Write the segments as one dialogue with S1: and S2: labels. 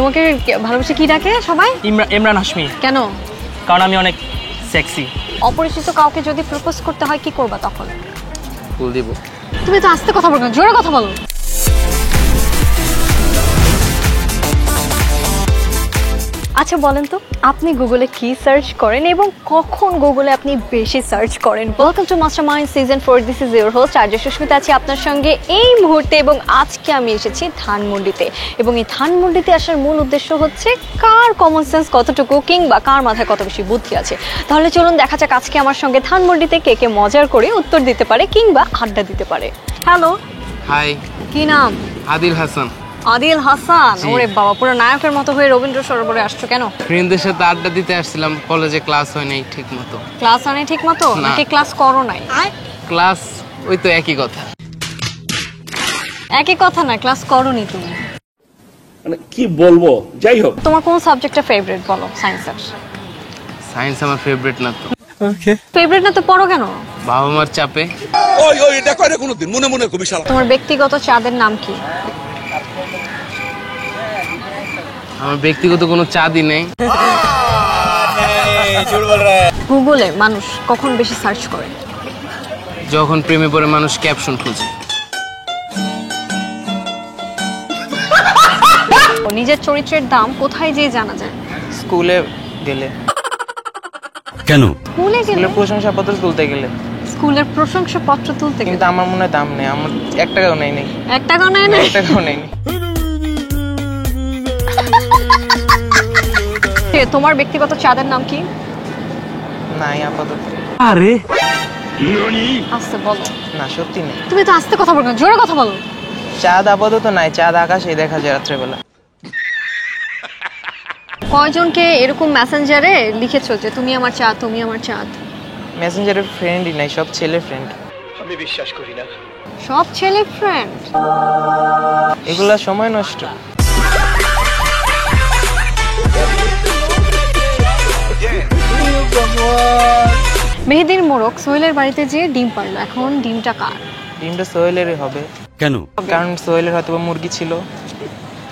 S1: তোমাকে ভালোবাসে কি ডাকে সবাই?
S2: ইমরান হাশমি।
S1: কেন?
S2: কারণ আমি অনেক সেক্সি।
S1: অপরিচিত কাউকে যদি প্রপোজ করতে হয় কি করবা তখন?
S2: ফুল দিব।
S1: তুমি তো আস্তে কথা বলো না, জোরে কথা বলো। আচ্ছা বলেন তো, আপনি গুগলে কি সার্চ করেন এবং কখন গুগলে আপনি বেশি সার্চ করেন? Welcome to Mastermind season 4। This is your host RJ Susmita, আছি আপনার সঙ্গে এই মুহূর্তে। এবং আজকে আমি এসেছি ধানমন্ডিতে, এবং এই ধানমন্ডিতে আসার মূল উদ্দেশ্য হচ্ছে কার কমন সেন্স কতটুকু, কিংবা কার মাথায় কত বেশি বুদ্ধি আছে। তাহলে চলুন দেখা যাক আজকে আমার সঙ্গে ধানমন্ডিতে কে কে মজার করে উত্তর দিতে পারে কিংবা আড্ডা দিতে পারে। Hello,
S2: hi.
S1: কি নাম?
S2: আদিল হাসান।
S1: আদিল হাসান? ওরে বাবা, পুরো নায়কের মতো হয়ে রবীন্দ্র সরোবরে আসছো কেন?
S2: ফ্রেন্ডদের সাথে আড্ডা দিতে আসছিলাম, কলেজে ক্লাস হয় নাই ঠিক মতো।
S1: ক্লাস হয় নাই ঠিক মতো নাকি ক্লাস করো নাই?
S2: ক্লাস ওই তো একই কথা।
S1: একই কথা না, ক্লাস করোনি তুমি।
S3: মানে কি বলবো, যাই হোক।
S1: তোমার কোন সাবজেক্টটা ফেভারিট বলো? সায়েন্সের।
S2: সায়েন্স আমার ফেভারিট না তো।
S3: ওকে।
S1: ফেভারিট না তো পড়ো কেন?
S2: বাবা মার চাপে।
S3: ওই ওই এটা করে কোনদিন মনে মনে খুবই শালা।
S1: তোমার ব্যক্তিগত চাঁদের নাম কি?
S2: আমার ব্যক্তিগত কোনো চাঁদই নেই।
S1: গুগলে মানুষ কখন বেশি সার্চ করে?
S2: যখন প্রেমে পড়ে মানুষ ক্যাপশন খুঁজে।
S1: নিজের চরিত্রের দাম কোথায় যেয়ে জানা যায়?
S4: স্কুলে গেলে।
S5: কেন?
S1: স্কুলে গেলে?
S4: স্কুলের প্রশংসাপত্র তুলতে গেলে।
S1: স্কুলের প্রশংসাপত্র তুলতে গেলে?
S4: কিন্তু আমার মনে হয় দাম নেই, আমার 1 টাকাও নেই।
S1: 1 টাকাও নেয় না?
S4: 1 টাকাও নেই।
S1: তোমার ব্যক্তিগত চাঁদের নাম কি?
S4: নাই আপাতত।
S5: আরে
S1: আস্তে বলো।
S4: না সত্যি নেই।
S1: তুমি তো আস্তে কথা বলো না, জোরে কথা বলো।
S4: চাঁদ আপাতত নাই, চাঁদ আকাশে দেখা যায় রাত্রেবেলা।
S1: কয়জনকে এরকম মেসেঞ্জারে লিখেছো যে তুমি আমার চাঁদ, তুমি আমার চাঁদ?
S4: মেসেঞ্জারের ফ্রেন্ডই নাই, সব ছেলে ফ্রেন্ড।
S1: সব ছেলে ফ্রেন্ড?
S4: এগুলা সময় নষ্ট।
S1: মেহেদির মোড়ক সোহেলের বাড়িতে যে ডিম পারলো, এখন ডিমটা কার?
S4: ডিমটা সোহেলেরই হবে।
S5: কেন?
S4: কারণ সোহেলের হয়তো মুরগি ছিল,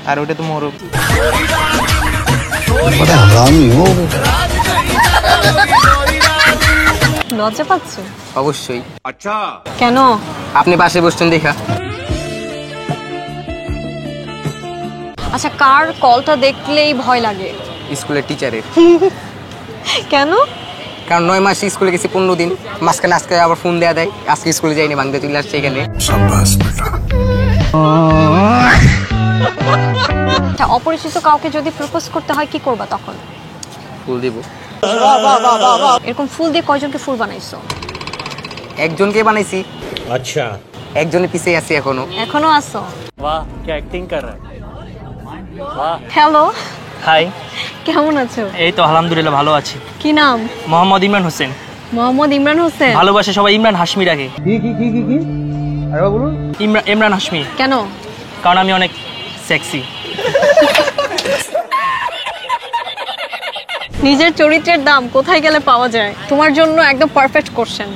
S4: আর ওটা তো মোরগ।
S1: লজ্জা পাচ্ছো?
S2: অবশ্যই।
S3: আচ্ছা।
S1: কেন?
S2: আপনি পাশে বসছেন দেখা।
S1: আচ্ছা, কার কলটা দেখলেই ভয় লাগে?
S2: স্কুলের টিচারের।
S1: কেন?
S2: কারণ 9 মাস স্কুলে গেছি, 15 দিন, মাঝখানে আজকে আবার ফোন দেয়া দেয়, আজকে স্কুলে যাইনি, ভাঙতে চলে আসছে এখানে।
S1: আচ্ছা, অপরিচিত কাউকে যদি প্রপোজ করতে হয় কি করবা তখন?
S2: ফুল দিব।
S1: এরকম ফুল দিয়ে কয়জনকে ফুল বানাইছো?
S2: একজনকে বানাইছি।
S3: আচ্ছা।
S2: একজনের পিছে আছি এখনো।
S1: এখনো আছো?
S5: বাহ, কি অ্যাক্টিং কর রহা হ্যায়।
S1: Hello,
S2: hi.
S1: কেমন আছো?
S2: এই তো আলহামদুলিল্লাহ ভালো আছি।
S1: কি নাম?
S2: মোহাম্মদ ইমরান হোসেন।
S1: মোহাম্মদ ইমরান হোসেন?
S2: ভালোবাসে সবাই ইমরান হাশমি ডাকে। কি? আরে বলুন। ইমরান হাশমি।
S1: কেন?
S2: কারণ আমি অনেক সেক্সি।
S1: নিজের চরিত্রের দাম কোথায় গেলে পাওয়া যায়? তোমার জন্য একদম পারফেক্ট কোশ্চেন।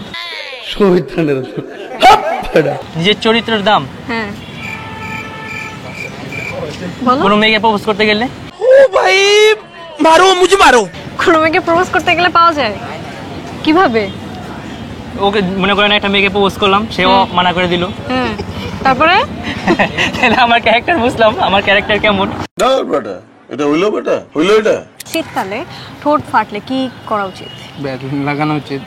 S2: নিজের চরিত্রের দাম?
S1: হ্যাঁ বলো।
S2: কোনো মেয়েকে প্রপোজ করতে গেলে?
S1: কোনো মেয়েকে প্রপোজ করতে গেলে পাওয়া যায় কিভাবে?
S2: ওকে মনে করেন একটা মেয়েকে প্রপোজ করলাম, সেও মানা করে দিল।
S1: হ্যাঁ, তারপরে?
S2: তাহলে আমার ক্যারেক্টার বুঝলাম, আমার ক্যারেক্টার কেমন।
S1: শীতকালে ঠোঁট ফাটলে কি করা উচিত?
S2: বেলুন লাগানো উচিত।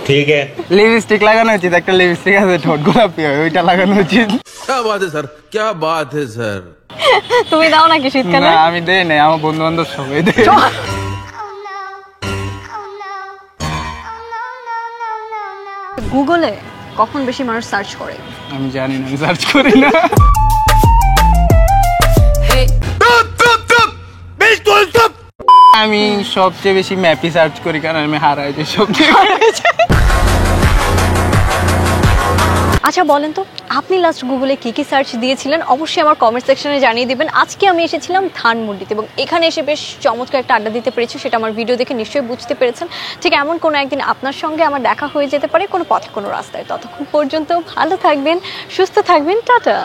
S3: ঠিক আছে।
S2: লিপস্টিক লাগানো উচিত, একটা লিপস্টিক আছে ঠোঁট গোলাপি হয়, ওইটা লাগানো উচিত।
S6: क्या बात है सर, क्या बात है सर।
S1: তুমি দাও নাকি শীতকালে?
S2: না আমি দেই নাই, আমার বন্ধু বান্ধব সবাই দেয়।
S1: গুগলে কখন বেশি মানুষ সার্চ করে?
S2: আমি জানি না, সার্চ করি না। আমি সবচেয়ে বেশি ম্যাপি সার্চ করি, কারণ আমি হারাই যাই সবচেয়ে।
S1: আচ্ছা বলেন তো, আপনি লাস্ট গুগলে কি কি সার্চ দিয়েছিলেন? অবশ্যই আমার কমেন্ট সেকশনে জানিয়ে দিবেন। আজকে আমি এসেছিলাম ধানমন্ডিতে, এবং এখানে এসে বেশ চমৎকার একটা আড্ডা দিতে পেরেছি, সেটা আমার ভিডিও দেখে নিশ্চয়ই বুঝতে পেরেছেন। ঠিক এমন কোনো একদিন আপনার সঙ্গে আমার দেখা হয়ে যেতে পারে, কোনো পথে কোনো রাস্তায়। ততক্ষণ পর্যন্ত ভালো থাকবেন, সুস্থ থাকবেন, টাটা।